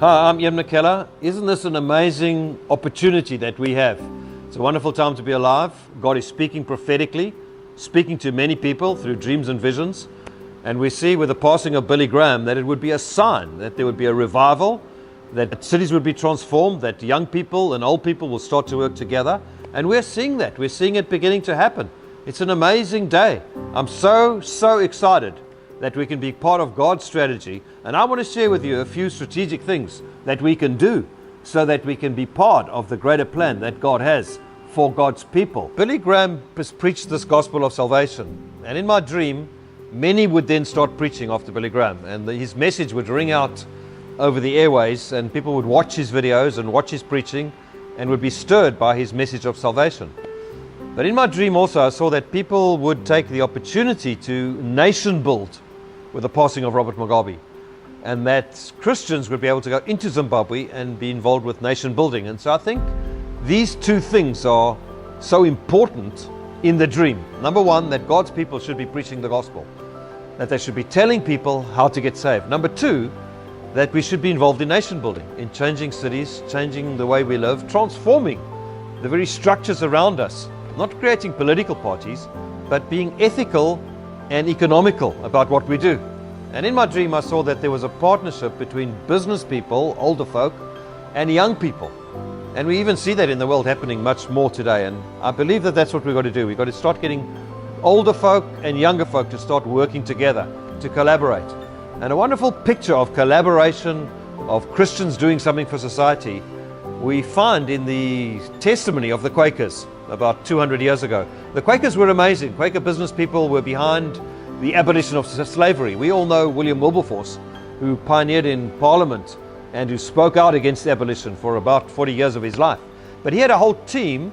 Hi, I'm Ian Mckellar. Isn't this an amazing opportunity that we have? It's a wonderful time to be alive. God is speaking prophetically, speaking to many people through dreams and visions. And we see with the passing of Billy Graham that it would be a sign that there would be a revival, that cities would be transformed, that young people and old people will start to work together. And we're seeing that. We're seeing it beginning to happen. It's an amazing day. I'm so excited that we can be part of God's strategy. And I want to share with you a few strategic things that we can do so that we can be part of the greater plan that God has for God's people. Billy Graham has preached this gospel of salvation. And in my dream, many would then start preaching after Billy Graham. And his message would ring out over the airways, and people would watch his videos and watch his preaching and would be stirred by his message of salvation. But in my dream also, I saw that people would take the opportunity to nation build with the passing of Robert Mugabe, and that Christians would be able to go into Zimbabwe and be involved with nation building. And so I think these two things are so important in the dream. Number one, that God's people should be preaching the gospel, that they should be telling people how to get saved. Number two, that we should be involved in nation building, in changing cities, changing the way we live, transforming the very structures around us, not creating political parties, but being ethical and economical about what we do. And in my dream, I saw that there was a partnership between business people, older folk, and young people. And we even see that in the world happening much more today. And I believe that that's what we've got to do. We've got to start getting older folk and younger folk to start working together, to collaborate. And a wonderful picture of collaboration, of Christians doing something for society, we find in the testimony of the Quakers about 200 years ago. The Quakers were amazing. Quaker business people were behind the abolition of slavery. We all know William Wilberforce, who pioneered in Parliament and who spoke out against abolition for about 40 years of his life. But he had a whole team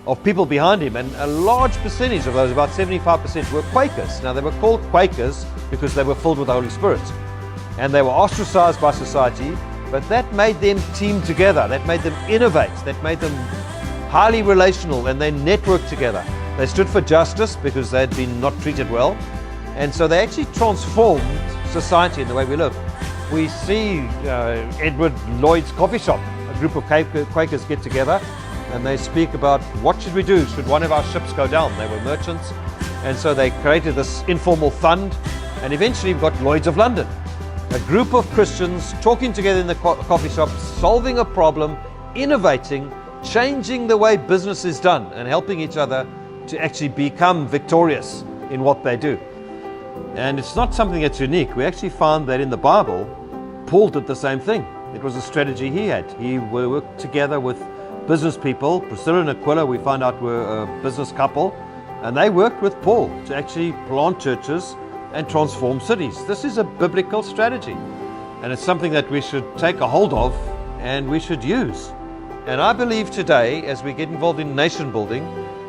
of people behind him, and a large percentage of those, about 75%, were Quakers. Now, they were called Quakers because they were filled with the Holy Spirit, and they were ostracized by society, but that made them team together, that made them innovate, that made them highly relational, and they networked together. They stood for justice because they had been not treated well, and so they actually transformed society in the way we live. We see Edward Lloyd's coffee shop, a group of Quakers get together and they speak about what should we do, should one of our ships go down. They were merchants, and so they created this informal fund, and eventually we've got Lloyd's of London, a group of Christians talking together in the coffee shop, solving a problem, innovating, changing the way business is done, and helping each other to actually become victorious in what they do. And it's not something that's unique. We actually found that in the Bible, Paul did the same thing. It was a strategy he had. He worked together with business people. Priscilla and Aquila, we found out, were a business couple, and they worked with Paul to actually plant churches and transform cities. This is a biblical strategy, and it's something that we should take a hold of and we should use. And I believe today, as we get involved in nation building,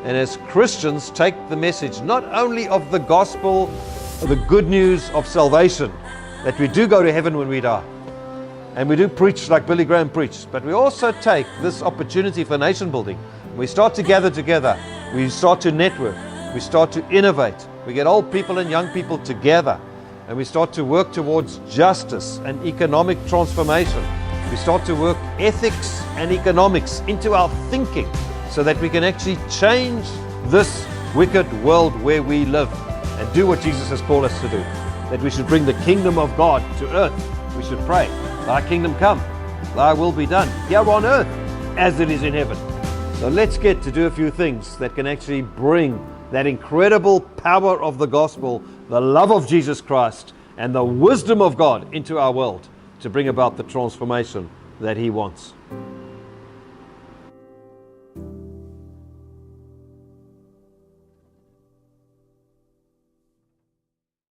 and as Christians take the message not only of the gospel, the good news of salvation, that we do go to heaven when we die, and we do preach like Billy Graham preached, but we also take this opportunity for nation building. We start to gather together, we start to network, we start to innovate, we get old people and young people together, and we start to work towards justice and economic transformation. We start to work ethics and economics into our thinking so that we can actually change this wicked world where we live and do what Jesus has called us to do. That we should bring the kingdom of God to earth. We should pray, thy kingdom come, thy will be done here on earth as it is in heaven. So let's get to do a few things that can actually bring that incredible power of the gospel, the love of Jesus Christ, and the wisdom of God into our world to bring about the transformation that He wants.